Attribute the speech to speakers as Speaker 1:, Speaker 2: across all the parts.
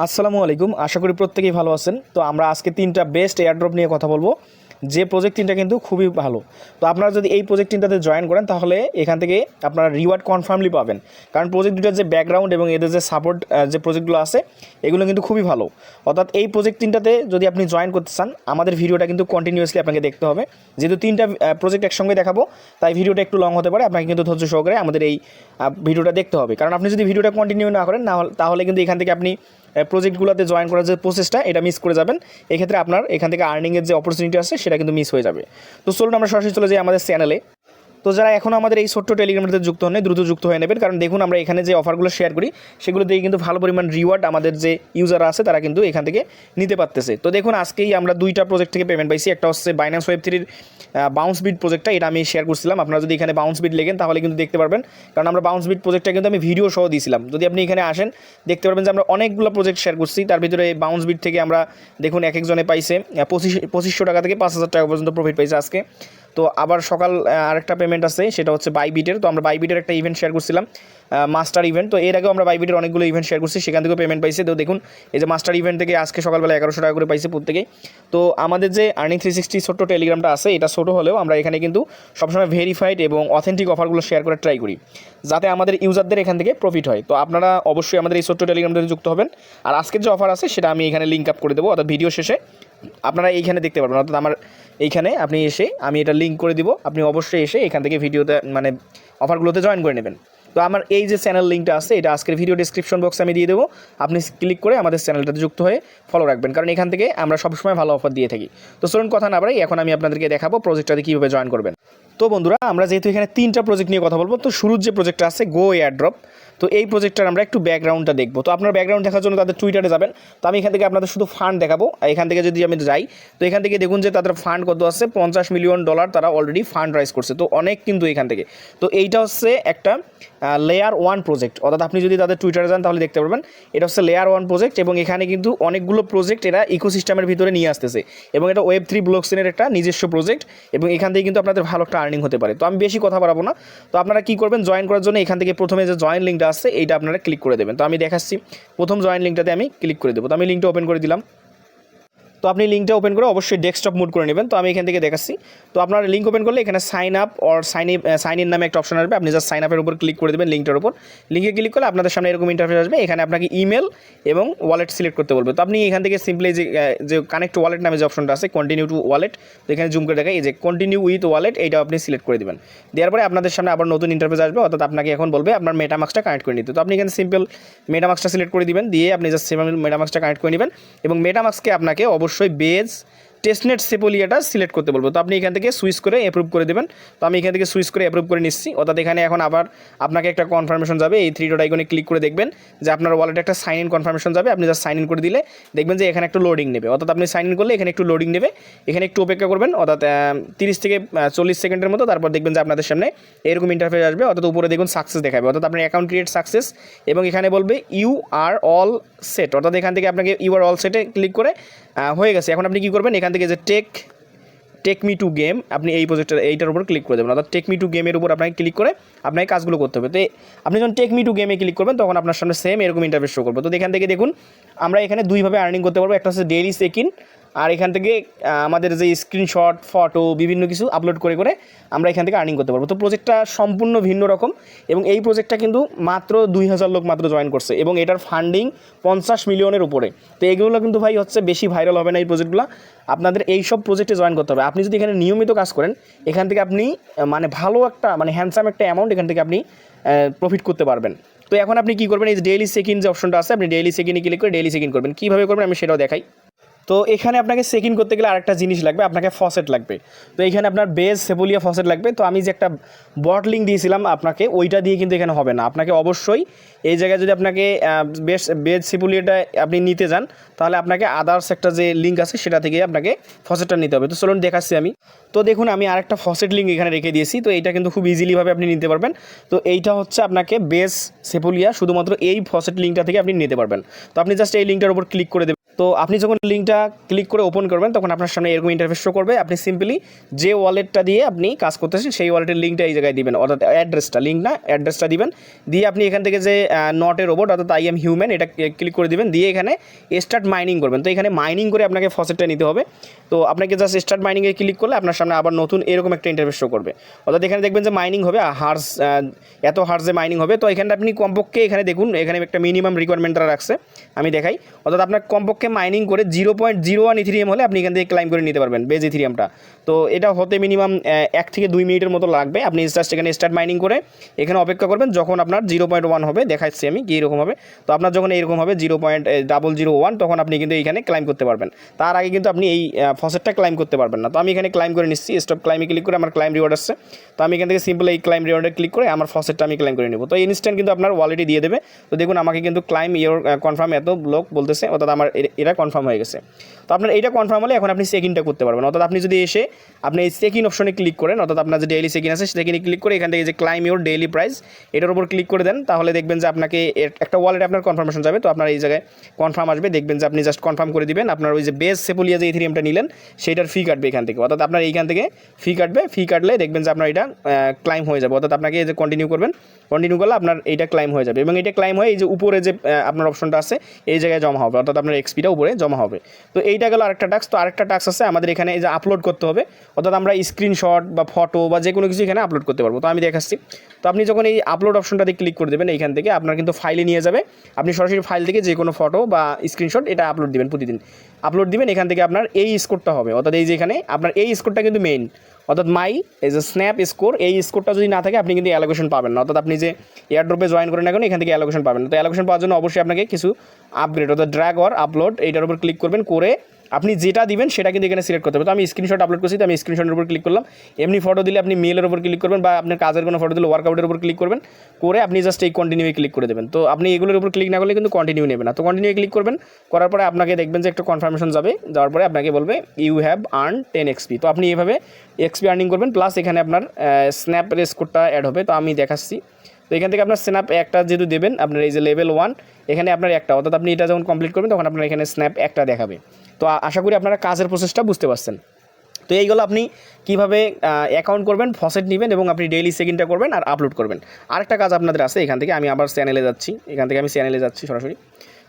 Speaker 1: আসসালামু আলাইকুম। আশা করি প্রত্যেকেই ভালো আছেন। তো আমরা আজকে 3টা বেস্ট এয়ারড্রপ নিয়ে কথা বলবো, যে প্রজেক্ট 3টা কিন্তু খুবই ভালো। তো আপনারা যদি এই প্রজেক্ট 3টাতে জয়েন করেন তাহলে এখান থেকে আপনারা রিওয়ার্ড কনফার্মলি পাবেন, কারণ প্রজেক্ট দুটার যে ব্যাকগ্রাউন্ড এবং এদের যে সাপোর্ট যে প্রজেক্টগুলো আছে এগুলো কিন্তু খুবই ভালো। অর্থাৎ এই প্রজেক্ট 3টাতে যদি আপনি জয়েন করতে চান, আমাদের ভিডিওটা কিন্তু কন্টিনিউয়াসলি আপনাকে দেখতে হবে। যেহেতু 3টা প্রজেক্ট একসঙ্গে দেখাবো, তাই ভিডিওটা একটু লং হতে পারে, আপনাকে কিন্তু ধৈর্য সহকারে আমাদের এই ভিডিওটা দেখতে হবে। কারণ আপনি যদি ভিডিওটা কন্টিনিউ না করেন তাহলে কিন্তু এখান থেকে আপনি প্রজেক্টগুলোতে জয়েন করার যে প্রসেসটা এটা মিস করে যাবেন। এক্ষেত্রে আপনার এখান থেকে আর্নিংয়ের যে অপরচুনিটি আছে সেটা কিন্তু মিস হয়ে যাবে। তো চলুন আমরা সরাসরি চলে যাই আমাদের চ্যানেলে। তো যারা এখনও আমাদের এই ছোট্ট টেলিগ্রামটাতে যুক্ত হন, দ্রুত যুক্ত হয়ে নেবেন, কারণ দেখুন আমরা এখানে যে অফারগুলো শেয়ার করি সেগুলো দিয়ে কিন্তু ভালো পরিমাণ রিওয়ার্ড আমাদের যে ইউজার আছে তারা কিন্তু এখান থেকে নিতে পারতেছে। তো দেখুন আজকেই আমরা 2টা প্রজেক্ট থেকে পেমেন্ট পাইছি। একটা হচ্ছে বাইন্যান্স ওয়েব3-র বাউন্স বিট প্রজেক্টটা, এটা আমি শেয়ার করছিলাম। আপনারা যদি এখানে বাউন্স বিট লেখেন তাহলে কিন্তু দেখতে পারবেন, কারণ আমরা বাউন্স বিট প্রজেক্টটা কিন্তু আমি ভিডিও সহ দিয়েছিলাম। যদি আপনি এখানে আসেন দেখতে পারবেন যে আমরা অনেকগুলো প্রজেক্ট শেয়ার করছি, তার ভিতরে বাউন্স বিট থেকে আমরা দেখুন এক একজনে পাইছে 2500 টাকা থেকে 5000 টাকা পর্যন্ত প্রফিট পাইছে আজকে। তো আবার সকাল আরেকটা পেমেন্ট আছে, সেটা হচ্ছে বাইবিটের। তো আমরা বাইবিটের একটা ইভেন্ট শেয়ার করছিলাম, মাস্টার ইভেন্ট। তো এর আগেও আমরা বাইবিটের অনেকগুলো ইভেন্ট শেয়ার করছি, সেখান থেকেও পেমেন্ট পাইছে। তো দেখুন এই যে মাস্টার ইভেন্ট থেকে আজকে সকালবেলা 1100 টাকা করে পাইছে প্রত্যেকেই। তো আমাদের যে আর্নিং 360 ছোট্ট টেলিগ্রামটা আছে, এটা ছোটো হলেও আমরা এখানে কিন্তু সবসময় ভেরিফাইড এবং অথেন্টিক অফারগুলো শেয়ার করে ট্রাই করি, যাতে আমাদের ইউজারদের এখান থেকে প্রফিট হয়। তো আপনারা অবশ্যই আমাদের এই ছোট্ট টেলিগ্রামটাতে যুক্ত হবেন। আর আজকের যে অফার আছে সেটা আমি এখানে লিঙ্ক আপ করে দেবো, অর্থাৎ ভিডিও শেষে আপনারা এইখানে দেখতে পারবেন। অর্থাৎ আমার এইখানে আপনি এসে আমি এটা লিঙ্ক করে দিব, আপনি অবশ্যই এসে এখান থেকে ভিডিওতে মানে অফারগুলোতে জয়েন করে নেবেন। তো আমার এই যে চ্যানেল লিঙ্কটা আছে এটা আজকের ভিডিও ডিসক্রিপশন বক্সে আমি দিয়ে দেবো, আপনি ক্লিক করে আমাদের চ্যানেলটাতে যুক্ত হয়ে ফলো রাখবেন, কারণ এখান থেকে আমরা সবসময় ভালো অফার দিয়ে থাকি। তো চলুন কথা না বাড়াই, এখন আমি আপনাদেরকে দেখাবো প্রজেক্টটাতে কীভাবে জয়েন করবেন। তো বন্ধুরা, আমরা যেহেতু এখানে 3টা প্রজেক্ট নিয়ে কথা বলবো, তো শুরুর যে প্রজেক্টটা আছে গো এয়ারড্রপ, তো এই প্রজেক্টটার আমরা একটু ব্যাকগ্রাউন্ডটা দেখবো। তো আপনার ব্যাকগ্রাউন্ড দেখার জন্য তাদের টুইটারে যাবেন। তো আমি এখান থেকে আপনাদের শুধু ফান্ড দেখাবো। এখান থেকে যদি আমি যাই, তো এখান থেকে দেখুন যে তাদের ফান্ড কত আছে, $50 মিলিয়ন তারা অলরেডি ফান্ড রাইজ করছে। তো অনেক কিন্তু এখান থেকে। তো এইটা হচ্ছে একটা লেয়ার 1 প্রজেক্ট, অর্থাৎ আপনি যদি তাদের টুইটারে যান তাহলে দেখতে পারবেন এটা হচ্ছে লেয়ার 1 প্রজেক্ট। এবং এখানে কিন্তু অনেকগুলো প্রজেক্ট এরা ইকোসিস্টেমের ভিতরে নিয়ে আসতেছে, এবং এটা ওয়েব3 ব্লকচেনের একটা নিজস্ব প্রজেক্ট, এবং এখান থেকে কিন্তু আপনাদের ভালো একটা আর্নিং হতে পারে। তো আমি বেশি কথা বাড়াবো না। তো আপনারা কী করবেন, জয়েন করার জন্য এখান থেকে প্রথমে যে জয়েন লিঙ্কটা আছে এইটা আপনারা ক্লিক করে দেবেন। তো আমি দেখাচ্ছি, প্রথম জয়েন লিঙ্কটাতে আমি ক্লিক করে দেবো। তো আমি লিঙ্কটা ওপেন করে দিলাম। তো আপনি লিঙ্কটা ওপেন করে অবশ্যই ডেস্কটপ মুড করে নেবেন। তো আমি এখান থেকে দেখাচ্ছি। তো আপনার লিঙ্ক ওপেন করলে এখানে sign up or sign in নামে একটা অপশন আসবে, আপনি জাস্ট সাইন আপের উপর ক্লিক করে দেবেন লিঙ্কটার উপর। লিঙ্কে ক্লিক করলে আপনাদের সামনে এরকম ইন্টারফেস আসবে, এখানে আপনাকে ইমেল এবং ওয়ালেট সিলেক্ট করতে বলবে। তো আপনি এখান থেকে সিম্পলি যে কানেক্ট ওয়ালেট নামে যে অপশনটা আছে, কন্টিনিউ টু ওয়ালেট, তো এখানে জুম করে দেখায় এই যে কন্টিনিউ উইথ ওয়ালেট, এইটা আপনি সিলেক্ট করে দেবেন। দেওয়ার পরে আপনাদের সামনে আবার নতুন ইন্টারফেস আসবে, অর্থাৎ আপনাকে এখন বলবে আপনার মেটামাক্সটা কানেক্ট করে নিতে। তো আপনি এখানে সিম্পল মেটামাক্সটা সিলেক্ট করে দিবেন, দিয়ে আপনি জাস্ট মেটামাক্সটা কানেক্ট করে নেবেন। এবং মেটামাক্সকে আপনাকে অবশ্যই বেজ টেস্টনেট সেপোলিয়াটা সিলেক্ট করতে বলবো। তো আপনি এখান থেকে সুইচ করে অ্যাপ্রুভ করে দেবেন। তো আমি এখান থেকে সুইচ করে অ্যাপ্রুভ করে নিচ্ছি। অর্থাৎ এখানে এখন আবার আপনাকে একটা কনফার্মেশন যাবে, এই 3 ডট আইকনে ক্লিক করে দেখবেন যে আপনার ওয়ালেটে একটা সাইন ইন কনফার্মেশন যাবে। আপনি জাস্ট সাইন ইন করে দিলে দেখবেন যে এখানে একটু লোডিং নেবে, অর্থাৎ আপনি সাইন ইন করলে এখানে একটু লোডিং নেবে, এখানে একটু অপেক্ষা করবেন, অর্থাৎ 30 থেকে 40 সেকেন্ডের মতো। তারপর দেখবেন যে আপনাদের সামনে এরকম ইন্টারফেস আসবে, অর্থাৎ উপরে দেখুন সাকসেস দেখাবে, অর্থাৎ আপনার অ্যাকাউন্ট ক্রিয়েট সাকসেস, এবং এখানে বলবে ইউ আর অল সেট, অর্থাৎ এখান থেকে আপনাকে ইউ আর অল সেটে ক্লিক করে হয়ে গেছে। এখন আপনি কী করবেন, এখান থেকে যে টেক মি টু গেম, আপনি এই প্রজেক্টটা এইটার উপর ক্লিক করে দেবেন, অর্থাৎ টেক মি টু গেমের উপর আপনাকে ক্লিক করে আপনাকে কাজগুলো করতে হবে। তো আপনি যখন টেক মি টু গেমে ক্লিক করবেন তখন আপনার সামনে সেম এরকম ইন্টারফেস শো করবে। তো এখান থেকে দেখুন আমরা এখানে দুইভাবে আর্নিং করতে পারবো, একটা হচ্ছে ডেইলি চেক ইন, আর এখান থেকে আমাদের যে স্ক্রিনশট ফটো বিভিন্ন কিছু আপলোড করে করে আমরা এখান থেকে আর্নিং করতে পারবো। তো প্রজেক্টটা সম্পূর্ণ ভিন্ন রকম, এবং এই প্রজেক্টটা কিন্তু মাত্র 2000 লোক মাত্র জয়েন করছে, এবং এটার ফান্ডিং 50 মিলিয়নের উপরে। তো এগুলো কিন্তু ভাই হচ্ছে বেশি ভাইরাল হবে না এই প্রজেক্টগুলো, আপনাদের এই সব প্রজেক্টে জয়েন করতে হবে। আপনি যদি এখানে নিয়মিত কাজ করেন এখান থেকে আপনি মানে ভালো একটা মানে হ্যান্ডসাম একটা অ্যামাউন্ট এখান থেকে আপনি প্রফিট করতে পারবেন। তো এখন আপনি কী করবেন, এই যে ডেইলি চেক ইন যে অপশনটা আছে, আপনি ডেইলি চেক ইনে ক্লিক করে ডেইলি চেক ইন করবেন। কীভাবে করবেন আমি সেটাও দেখাই। তো এখানে আপনাকে চেক ইন করতে গেলে আরেকটা জিনিস লাগবে, আপনাকে ফসেট লাগবে। তো এখানে আপনার বেজ সেপোলিয়া ফসেট লাগবে। তো আমি যে একটা বট লিঙ্ক দিয়েছিলাম আপনাকে, ওইটা দিয়ে কিন্তু এখানে হবে না, আপনাকে অবশ্যই এই জায়গায় যদি আপনাকে বেজ সেপোলিয়াটা আপনি নিতে যান তাহলে আপনাকে আদার্স একটা যে লিঙ্ক আছে সেটা থেকে আপনাকে ফসেটটা নিতে হবে। তো চলুন দেখাচ্ছি আমি। তো দেখুন আমি আরেকটা ফসেট লিঙ্ক এখানে রেখে দিয়েছি, তো এইটা কিন্তু খুব ইজিলিভাবে আপনি নিতে পারবেন। তো এইটা হচ্ছে আপনাকে বেজ সেপোলিয়া, শুধুমাত্র এই ফসেট লিঙ্কটা থেকে আপনি নিতে পারবেন। তো আপনি জাস্ট এই লিঙ্কটার উপর ক্লিক করে দেবেন। তো আপনি যখন লিঙ্কটা ক্লিক করে ওপেন করবেন তখন আপনার সামনে এরকম ইন্টারফেস শো করবে। আপনি সিম্পলি যে ওয়ালেটটা দিয়ে আপনি কাজ করতেছেন সেই ওয়ালেটের লিঙ্কটা এই জায়গায় দিবেন, অর্থাৎ অ্যাড্রেসটা, লিঙ্ক না অ্যাড্রেসটা দিবেন। দিয়ে আপনি এখান থেকে যে নট এ রোবট অর্থাৎ আই এম হিউম্যান এটা ক্লিক করে দিবেন। দিয়ে এখানে স্টার্ট মাইনিং করবেন। তো এখানে মাইনিং করে আপনাকে ফসেটটা নিতে হবে। তো আপনাকে জাস্ট স্টার্ট মাইনিংয়ে ক্লিক করলে আপনার সামনে আবার নতুন এরকম একটা ইন্টারফেস শো করবে। অর্থাৎ এখানে দেখবেন যে মাইনিং হবে হার্স, এত হার্সে মাইনিং হবে। তো এখানে আপনি কমপক্ষে এখানে দেখুন এখানে একটা মিনিমাম রিকোয়ারমেন্ট তারা রাখছে, আমি দেখাই। অর্থাৎ আপনার কমপক্ষে মাইনিং করে 0.01 ইথিরিয়াম হলে আপনি এখান থেকে ক্লাইম করে নিতে পারবেন বেজ ইথিরিয়ামটা। তো এটা হতে মিনিমাম 1 থেকে 2 মিনিটের মতো লাগবে। আপনি জাস্ট এখানে স্টার্ট মাইনিং করে এখানে অপেক্ষা করবেন, যখন আপনার 0.1 হবে দেখাচ্ছি আমি কী এরকম হবে। তো আপনার যখন এইরকম হবে 0.001 তখন আপনি কিন্তু এইখানে ক্লাইম করতে পারবেন। তার আগে কিন্তু আপনি এই ফসেটটা ক্লাইম করতে পারবেন না। তো আমি এখানে ক্লাইম করে নিচ্ছি, স্টপ ক্লাইমে ক্লিক করে আমার ক্লাইম রিওয়ার্ড আসছে। তো আমি এখান থেকে সিম্পল এই ক্লাইম রিওয়ার্ডে ক্লিক করে আমার ফসেটটা আমি ক্লাইম করে নেব। তো ইনস্ট্যান্ট কিন্তু আপনার ওয়ালেটে দিয়ে দেবে। তো দেখুন আমাকে কিন্তু ক্লাইম ইয়োর কনফার্ম এত লোক বলতেছে, অর্থাৎ আমার এটা কনফার্ম হয়ে গেছে। তো আপনার এইটা কনফার্ম হলে এখন আপনি চেক-ইনটা করতে পারবেন। অর্থাৎ আপনি যদি এসে আপনি এই চেক-ইন অপশনে ক্লিক করেন, অর্থাৎ আপনার যে ডেইলি চেক-ইন আছে চেক-ইনে ক্লিক করে এখান থেকে যে ক্লাইম ইয়োর ডেইলি প্রাইস এটার উপর ক্লিক করে দেন, তাহলে দেখবেন যে আপনাকে একটা ওয়ালেটে আপনার কনফার্মেশন যাবে। তো আপনার এই জায়গায় কনফার্ম আসবে, দেখবেন যে আপনি জাস্ট কনফার্ম করে দিবেন। আপনার ওই যে বেস সেপুলিয়া যে ইথেরিয়ামটা নিলেন সেইটার ফি কাটবে এখান থেকে, অর্থাৎ আপনার এইখান থেকে ফি কাটবে। ফি কাটলে দেখবেন যে আপনার এটা ক্লাইম হয়ে যাবে। অর্থাৎ আপনাকে এই যে কন্টিনিউ করবেন, কন্টিনিউ করলে আপনার এইটা ক্লাইম হয়ে যাবে এবং এটা ক্লাইম হয়ে এই যে উপরে যে আপনার অপশনটা আছে এই জায়গায় জমা হবে, অর্থাৎ আপনার এক্সপিটা উপরে জমা হবে। তো এইটা গেল আরেকটা টাস্ক। তো আরেকটা টাস্ক আছে আমাদের এখানে এই যে আপলোড করতে হবে, অর্থাৎ আমরা স্ক্রিনশট বা ফটো বা যে কোনো কিছু এখানে আপলোড করতে পারবো। তো আমি দেখাচ্ছি। তো আপনি যখন এই আপলোড অপশনটাতে ক্লিক করে দেবেন এইখান থেকে আপনার কিন্তু ফাইলে নিয়ে যাবে। আপনি সরাসরি ফাইল থেকে যে কোনো ফটো বা স্ক্রিনশট এটা আপলোড দিবেন, প্রতিদিন আপলোড দিবেন। এখান থেকে আপনার এই স্কোরটা হবে, অর্থাৎ এই যে এখানে আপনার এই স্কোরটা কিন্তু মেইন, অর্থাৎ মাই এই যে স্ন্যাপ স্কোর, এই স্কোরটা যদি না থাকে আপনি কিন্তু অ্যালোকেশন পাবেন না। অর্থাৎ আপনি যে এয়ারড্রপে জয়েন করেন এখন এখান থেকে অ্যালোকেশন পাবেন না। তো অ্যালোকেশন পাওয়ার জন্য অবশ্যই আপনাকে কিছু আপগ্রেড অর্থাৎ ড্র্যাগ অর আপলোড এইটার উপর ক্লিক করবেন, করে আপনি যেটা দিবেন সেটা কিন্তু এখানে সিলেক্ট করতে হবে। তো আমি স্ক্রিনশট আপলোড করছি, তো আমি স্ক্রিনশটের উপর ক্লিক করলাম। এমনি ফটো দিলে আপনি মেলের উপর ক্লিক করবেন বা আপনার কাজের কোনো ফটো দিলে ওয়ার্কআউটের উপর ক্লিক করবেন, করে আপনি জাস্ট এই কন্টিনিউয়ে ক্লিক করে দেবেন। তো আপনি এগুলোর উপর ক্লিক না করলে কিন্তু কন্টিনিউ নেবে না। তো কন্টিনিউ ক্লিক করবেন, করার পরে আপনাকে দেখবেন যে একটা কনফার্মেশন যাবে, যাওয়ার পরে আপনাকে বলবে ইউ হ্যাভ আর্ন 10 XP। তো আপনি এইভাবে এক্সপি আর্নিং করবেন, প্লাস এখানে আপনার স্ন্যাপের স্কোরটা অ্যাড হবে। তো আমি দেখাচ্ছি। তো এখান থেকে আপনার স্ন্যাপ একটা যেহেতু দেবেন আপনার এই যে লেভেল 1 এখানে আপনার একটা, অর্থাৎ আপনি এটা যখন কমপ্লিট করবেন তখন আপনার এখানে স্ন্যাপ একটা দেখাবে। তো আশা করি আপনারা কাজের প্রসেসটা বুঝতে পারছেন। তো এইগুলো আপনি কীভাবে অ্যাকাউন্ট করবেন, ফসেট নেবেন এবং আপনি ডেইলি চেক-ইনটা করবেন আর আপলোড করবেন। আরেকটা কাজ আপনাদের আছে এখান থেকে, আমি আবার চ্যানেলে যাচ্ছি, এখান থেকে আমি চ্যানেলে যাচ্ছি সরাসরি।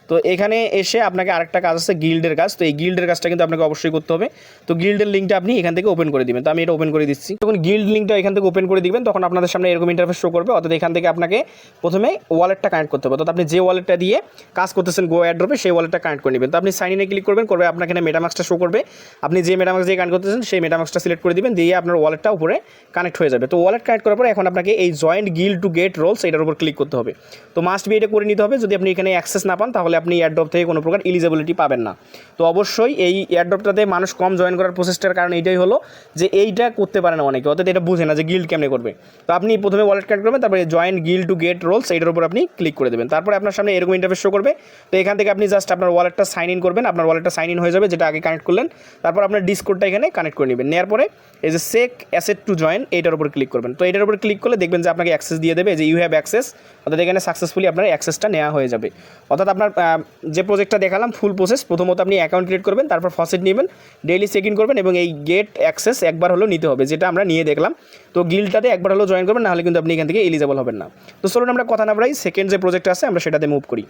Speaker 1: তো এখানে এসে আপনাকে আরেকটা কাজ আছে গিল্ডের কাজ। তো এই গিল্ডের কাজটা কিন্তু আপনাকে অবশ্যই করতে হবে। তো গিল্ডের লিঙ্কটা আপনি এখান থেকে ওপেন করে দিবেন। তো আমি এটা ওপেন করে দিচ্ছি। যখন গিল্ড লিঙ্কটা এখান থেকে ওপেন করে দিবেন তখন আপনাদের সামনে এরকম ইন্টারফেস শো করবে। অর্থাৎ এখান থেকে আপনাকে প্রথমে ওয়ালেটটা কানেক্ট করতে হবে, অর্থাৎ আপনি যে ওয়ালেটটা দিয়ে কাজ করতেছেন গো এয়ারড্রপে সেই ওয়ালেটটা কানেক্ট করে নেবেন। তো আপনি সাইন ইনে ক্লিক করবেন, করবে আপনাকে এখানে মেটামাক্সটা শো করবে। আপনি যে মেটামাক্স দিয়ে কানেক্ট করতেছেন সেই মেটামাক্সটা সিলেক্ট করে দিবেন, দিয়ে আপনার ওয়ালেটটা উপরে কানেক্ট হয়ে যাবে। তো ওয়ালেট কানেক্ট করার পরে এখন আপনাকে এই join guild to get roles এটার উপর ক্লিক করতে হবে। তো মাস্ট বি এটা করে নিতে হবে। যদি আপনি এখানে অ্যাক্সেস না পান তাহলে আপনি এয়ারড্রপ থেকে কোনো প্রকার এলিজিবিলিটি পাবেন না। তো অবশ্যই এই এয়ারড্রপটাতে মানুষ কম জয়েন করার প্রসেসটার কারণ এইটাই হলো যে এইটা করতে পারে না অনেকে, অর্থাৎ এটা বুঝে না যে গিল্ড কেমনে করবে। তো আপনি প্রথমে ওয়ালেট কানেক্ট করবেন, তারপরে join guild to get roles এইটার উপর আপনি ক্লিক করে দেবেন। তারপরে আপনার সামনে এরকম ইন্টারফেস শো করবে। তো এখান থেকে আপনি জাস্ট আপনার ওয়ালেটটা সাইন ইন করবেন, আপনার ওয়ালেটটা সাইন ইন হয়ে যাবে যেটা আগে কানেক্ট করলেন। তারপর আপনার ডিসকোডটা এখানে কানেক্ট করে নেবেন, নেওয়ার পরে এই যে সেক অ্যাসেট টু জয়েন এইটার উপর ক্লিক করবেন। তো এটার উপর ক্লিক করলে দেখবেন যে আপনাকে অ্যাক্সেস দিয়ে দেবে যে ইউ হ্যাভ অ্যাক্সেস, অর্থাৎ এখানে সাকসেসফুলি আপনার অ্যাক্সেসটা নেওয়া হয়ে যাবে। অর্থাৎ আপনার যে প্রজেক্টটা দেখালাম ফুল প্রসেস, প্রথমত আপনি অ্যাকাউন্ট ক্রিয়েট করবেন, তারপর ফসেট নেবেন, ডেইলি চেক ইন করবেন এবং এই গেট অ্যাক্সেস একবার হলেও নিতে হবে, যেটা আমরা নিয়ে দেখলাম। তো গিল্ডটাতে একবার হলেও জয়েন করবেন, নাহলে কিন্তু আপনি এখান থেকে এলিজিবল হবেন না। তো চলুন আমরা কথা না বাড়াই, সেকেন্ড যে প্রজেক্ট আছে আমরা সেটাতে মুভ করি।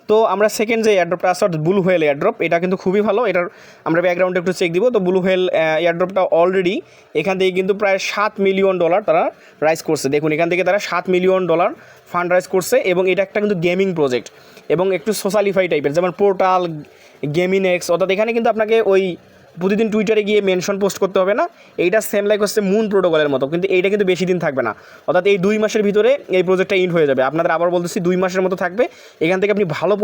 Speaker 1: তো আমরা সেকেন্ড যে এয়ারড্রপটা আছে অর্থাৎ ব্লু হোয়েল এয়ারড্রপ, এটা কিন্তু খুবই ভালো। এটার আমরা ব্যাকগ্রাউন্ডে একটু চেক দিব। তো ব্লু হোয়েল এয়ারড্রপটা অলরেডি এখান থেকে কিন্তু প্রায় $7 মিলিয়ন তারা রাইজ করছে। দেখুন এখান থেকে তারা $7 মিলিয়ন ফান্ড রাইজ করছে এবং এটা একটা কিন্তু গেমিং প্রজেক্ট এবং একটু সোশ্যালিফাই টাইপের, যেমন পোর্টাল, গেমিনেক্স। অর্থাৎ এখানে কিন্তু আপনাকে ওই প্রতিদিন টুইটারে গিয়ে মেনশন পোস্ট করতে হবে না। এইটা সেম লাইক হচ্ছে মুন প্রোটোকলের মতো, কিন্তু এইটা কিন্তু বেশি দিন থাকবে না। অর্থাৎ এই 2 মাসের ভিতরে এই প্রজেক্টটা ইন্ড হয়ে যাবে। আপনাদের আবার বলতেছি 2 মাসের মতো থাকবে। এখান থেকে আপনি ভালো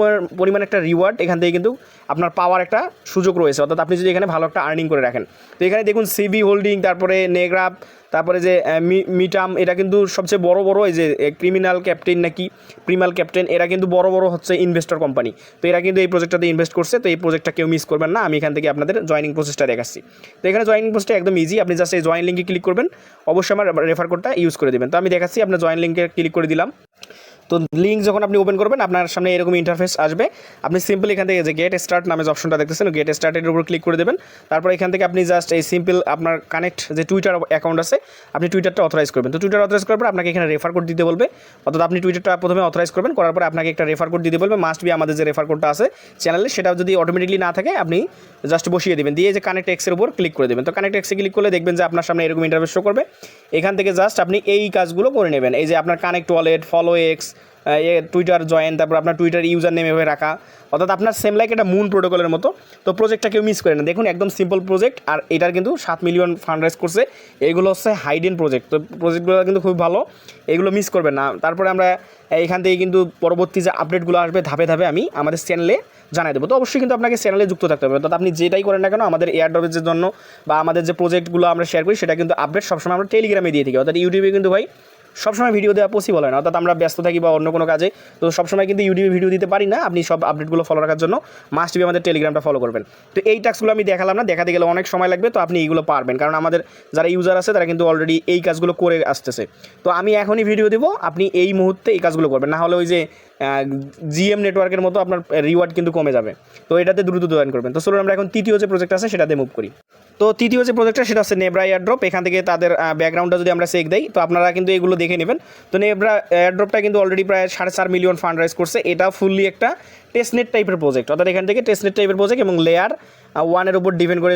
Speaker 1: পরিমাণে একটা রিওয়ার্ড এখান থেকে কিন্তু আপনার পাওয়ার একটা সুযোগ রয়েছে, অর্থাৎ আপনি যদি এখানে ভালো একটা আর্নিং করে রাখেন। তো এখানে দেখুন সিবি হোল্ডিং, তারপরে নেগ্রাপ, তারপরে যে মিটাম, এটা কিন্তু সবচেয়ে বড় এই যে ক্রিমিনাল ক্যাপ্টেন নাকি প্রিমাল ক্যাপ্টেন, এরা কিন্তু বড় হচ্ছে ইনভেস্টর কোম্পানি। তো এরা কিন্তু এই প্রজেক্টটাতে ইনভেস্ট করছে। তো এই প্রজেক্টটা কেউ মিস করবেন না। আমি এখান থেকে আপনাদের জয়েনিং প্রসেসটা দেখাচ্ছি। তো এখানে জয়েনিং প্রসেসটা একদম ইজি। আপনি জাস্ট এই জয়েন লিঙ্কে ক্লিক করবেন, অবশ্যই আমার রেফার কোডটা ইউজ করে দেবেন। তো আমি দেখাচ্ছি, আপনার জয়েন লিঙ্কে ক্লিক করে দিলাম। তো লিঙ্ক যখন আপনি ওপেন করবেন আপনার সামনে এরকম ইন্টারফেস আসবে। আপনি সিম্পল এখান থেকে যে গেট স্টার্ট নামে যে অপশনটা দেখতেছেন গেট স্টার্টের উপর ক্লিক করে দেবেন। তারপর এখান থেকে আপনি জাস্ট এই সিম্পল আপনার কানেক্ট যে টুইটার অ্যাকাউন্ট আছে আপনি টুইটারটা অথরাইজ করবেন। তো টুইটার অথরাইজ করার পর আপনাকে এখানে রেফার কোড দিতে বলবে, অর্থাৎ আপনি টুইটারটা প্রথমে অথরাইজ করবেন, করার পর আপনাকে একটা রেফার কোড দিতে বলবে। মাস্ট বি আমাদের যে রেফার কোডটা আছে চ্যানেলে সেটা যদি অটোমেটিকলি না থাকে আপনি জাস্ট বসিয়ে দেবেন, দিয়ে যে কানেক্ট এক্সের উপর ক্লিক করে দেবেন। তো কানেক্ট এক্সে ক্লিক করলে দেখবেন যে আপনার সামনে এরকম ইন্টারফেস শো করবে। এখান থেকে জাস্ট আপনি এই কাজগুলো করে নেবেন, এই যে আপনার connect wallet, follow x, Twitter join, তারপর আপনার টুইটার ইউজার নেম এভাবে রাখা, অর্থাৎ আপনার সেম লাইক এটা মুন প্রোটোকলের মতো। তো প্রজেক্টটা কেউ মিস করে না, দেখুন একদম সিম্পল প্রজেক্ট, আর এটার কিন্তু 7 মিলিয়ন ফান্ড রাইজ করছে। এগুলো হচ্ছে হাইডেন প্রজেক্ট, তো প্রজেক্টগুলো কিন্তু খুব ভালো, এগুলো মিস করবেন না। তারপরে আমরা এখান থেকে কিন্তু পরবর্তী যে আপডেটগুলো আসবে ধাপে ধাপে আমি আমাদের চ্যানেলে জানাই দেবো। তো অবশ্যই কিন্তু আপনাকে চ্যানেলে যুক্ত থাকতে হবে, অর্থাৎ আপনি যেটাই করেন না কেন আমাদের এয়ারড্রপের জন্য বা আমাদের যে প্রজেক্টগুলো আমরা শেয়ার করি সেটা কিন্তু আপডেট সবসময় আমরা টেলিগ্রামে দিয়ে থাকি, অর্থাৎ ইউটিউবে কিন্তু ভাই সবসময় ভিডিও দেওয়া পসিবল হয় না, অর্থাৎ আমরা ব্যস্ত থাকি বা অন্য কোনো কাজে, তো সবসময় কিন্তু ইউটিউবে ভিডিও দিতে পারি না। আপনি সব আপডেটগুলো ফলো রাখার জন্য মাস্ট বি আমাদের টেলিগ্রামটা ফলো করবেন। তো এই টাস্কগুলো আমি দেখালাম না, দেখাতে গেলে অনেক সময় লাগবে, তো আপনি এইগুলো পারবেন, কারণ আমাদের যারা ইউজার আছে তারা কিন্তু অলরেডি এই কাজগুলো করে আসতেছে। তো আমি এখনই ভিডিও দেবো, আপনি এই মুহূর্তে এই কাজগুলো করবেন, না হলে ওই যে জিএম নেটওয়ার্কের মতো আপনার রিওয়ার্ড কিন্তু কমে যাবে। তো এটাতে দ্রুত জয়েন করবেন। তো চলুন আমরা এখন তৃতীয় যে প্রজেক্ট আছে সেটাতে মুভ করি। তো তৃতীয় যে প্রজেক্টটা সেটা হচ্ছে নেব্রা এয়ারড্রপ। এখান থেকে তাদের ব্যাকগ্রাউন্ডটা যদি আমরা চেক দেই তো আপনারা কিন্তু এগুলো দেখে নেবেন। তো নেব্রা এয়ারড্রপটা কিন্তু অলরেডি প্রায় 4.5 মিলিয়ন ফান্ড রাইজ করছে। এটা ফুললি একটা টেস্টনেট টাইপের প্রজেক্ট, অর্থাৎ এখান থেকে টেস্টনেট টাইপের প্রজেক্ট এবং লেয়ার 1-এর উপর ডিপেন্ড করে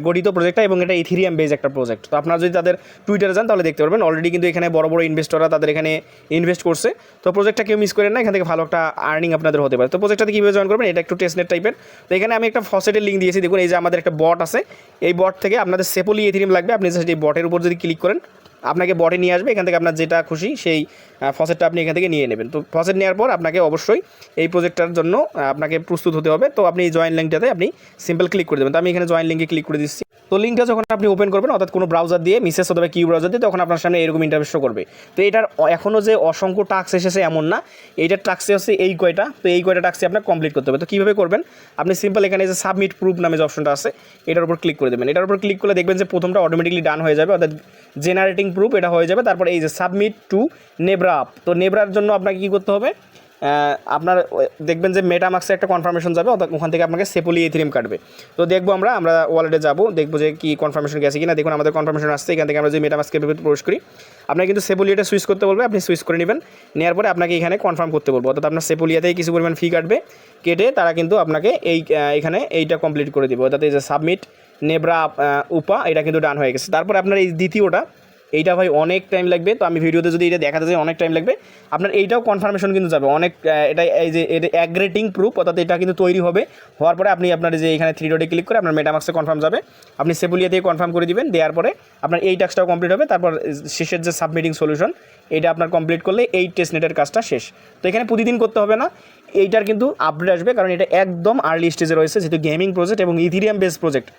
Speaker 1: গঠিত প্রজেক্টটা, এবং এটা ইথেরিয়াম বেজ একটা প্রজেক্ট। তো আপনারা যদি তাদের টুইটারে যান তাহলে দেখতে পারবেন অলরেডি কিন্তু এখানে বড় বড় ইনভেস্টররা তাদের এখানে ইনভেস্ট করছে। তো প্রজেক্টটা কেউ মিস করেন না, এখান থেকে ভালো একটা আর্নিং আপনাদের হতে পারে। তো প্রজেক্টটাতে কীভাবে জয়েন করবেন, এটা একটু টেস্টনেট টাইপের। তো এখানে আমি একটা ফসেটের লিঙ্ক দিয়েছি, দেখুন এই যে আমাদের একটা বট আছে, এই বট থেকে আপনাদের সেপলি ইথেরিয়াম লাগবে, আপনি জাস্ট এই বটের উপর যদি ক্লিক করেন আপনাকে বটে নিয়ে আসবে। এখান থেকে আপনার যেটা খুশি সেই ফসেটটা আপনি এখান থেকে নিয়ে নেবেন। তো ফসেট নেওয়ার পর আপনাকে অবশ্যই এই প্রজেক্টটার জন্য আপনাকে প্রস্তুত হতে হবে। তো আপনি এই জয়েন লিঙ্কটাতে আপনি সিম্পল ক্লিক করে দেবেন। তো আমি এখানে জয়েন লিঙ্কে ক্লিক করে দিচ্ছি। তো লিঙ্কটা যখন আপনি ওপেন করবেন, অর্থাৎ কোনো ব্রাউজার দিয়ে মিসেস অথবা কিউ ব্রাউজার দিয়ে, তখন আপনার সামনে এরকম ইন্টারফেস শো করবে। তো এটার এখনও যে অসংখ্য টাস্ক এসেছে এমন না, এইটার টাস্কে হচ্ছে এই কয়টা। তো এই কয়টা টাস্কে আপনার কমপ্লিট করতে হবে। তো কীভাবে করবেন, আপনি সিম্পল এখানে যে সাবমিট প্রুফ নামে যে অপশনটা আছে এটার উপর ক্লিক করে দেবেন। এটার উপর ক্লিক করলে দেখবেন যে প্রথমটা অটোমেটিকলি ডান হয়ে যাবে, অর্থাৎ জেনারেটিং প্রুফ এটা হয়ে যাবে। তারপর এই যে সাবমিট টু নেব্রা আপ, তো নেব্রার জন্য আপনাকে কী করতে হবে, আপনার দেখবেন যে মেটামাক্সে একটা কনফার্মেশন যাবে, অর্থাৎ ওখান থেকে আপনাকে সেপলি ইথেরিয়াম কাটবে। তো দেখবো আমরা ওয়ালেটে যাবো, দেখবো যে কি কনফার্মেশন গেছে কিনা। দেখুন আমাদের কনফার্মেশন আসছে, এখান থেকে আমরা যে মেটামাক্সের ভিতরে প্রবেশ করি আপনাকে কিন্তু সেপলিয়াটা সুইচ করতে বলবে, আপনি সুইচ করে নেবেন। নেওয়ার পরে আপনাকে এখানে কনফার্ম করতে বলবো, অর্থাৎ আপনার সেপলিয়াতেই কিছু পরিমাণ ফি কাটবে, কেটে তারা কিন্তু আপনাকে এখানে এইটা কমপ্লিট করে দেবে, অর্থাৎ এই যে সাবমিট নেব্রা উপা এটা কিন্তু ডান হয়ে গেছে। তারপরে আপনার এই দ্বিতীয়টা এইটা ভাই অনেক টাইম লাগবে, তো আমি ভিডিওতে যদি এটা দেখাতে চাই অনেক টাইম লাগবে। আপনার এইটাও কনফার্মেশন কিন্তু যাবে অনেক, এটা এই যে এটা অ্যাগ্রেটিং প্রুফ, অর্থাৎ এটা কিন্তু তৈরি হবে, হওয়ার পরে আপনি আপনার যে এখানে 3 ডটে ক্লিক করে আপনার মেটামাক্সে কনফার্ম যাবে, আপনি সেপুলিয়া থেকে কনফার্ম করে দিবেন। দেওয়ার পরে আপনার এই টাস্কটাও কমপ্লিট হবে। তারপর শেষের যে সাবমিটিং সলিউশন এটা আপনার কমপ্লিট করলে এই টেস্টনেটের কাজটা শেষ। তো এখানে প্রতিদিন করতে হবে না, এইটার কিন্তু আপডেট আসবে, কারণ এটা একদম আর্লি স্টেজে রয়েছে, যেহেতু গেমিং প্রজেক্ট এবং ইথেরিয়াম বেস প্রজেক্ট।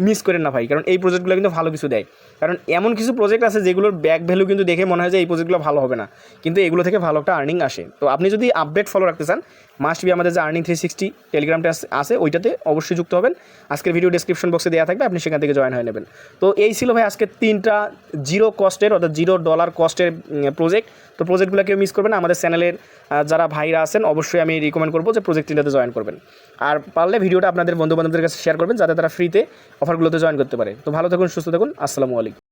Speaker 1: মিস করেন না ভাই, কারণ এই প্রজেক্টগুলো কিন্তু ভালো কিছু দেয়। কারণ এমন কিছু প্রজেক্ট আছে যেগুলোর ব্যাক ভ্যালু কিন্তু দেখে মনে হয় যে এই প্রজেক্টগুলো ভালো হবে না, কিন্তু এগুলো থেকে ভালো একটা আর্নিং আসে। তো আপনি যদি আপডেট ফলো রাখতে চান মাস্ট বি আমাদের যে আর্নিং 360 টেলিগ্রামটা আছে ওইটাতে অবশ্যই যুক্ত হবেন। আজকের ভিডিও ডেসক্রিপশন বক্সে দেওয়া থাকবে, আপনি সেখান থেকে জয়েন হয়ে নেবেন। তো এই ছিল ভাই আজকে 3টা জিরো কস্টের অর্থাৎ $0 কস্টের প্রজেক্ট। তো প্রজেক্টগুলো কেউ মিস করবেন না, আমাদের চ্যানেলের যারা ভাইরা আছেন অবশ্যই আমি রিকমেন্ড করবো যে প্রজেক্ট 3টাতে জয়েন করবেন। আর পারলে ভিডিওটা আপনাদের বন্ধুবান্ধবদের কাছে শেয়ার করবেন যাতে তারা ফ্রিতে অফারগুলোতে জয়েন করতে পারে। তো ভালো থাকুন, সুস্থ থাকুন, আসসালামু আলাইকুম।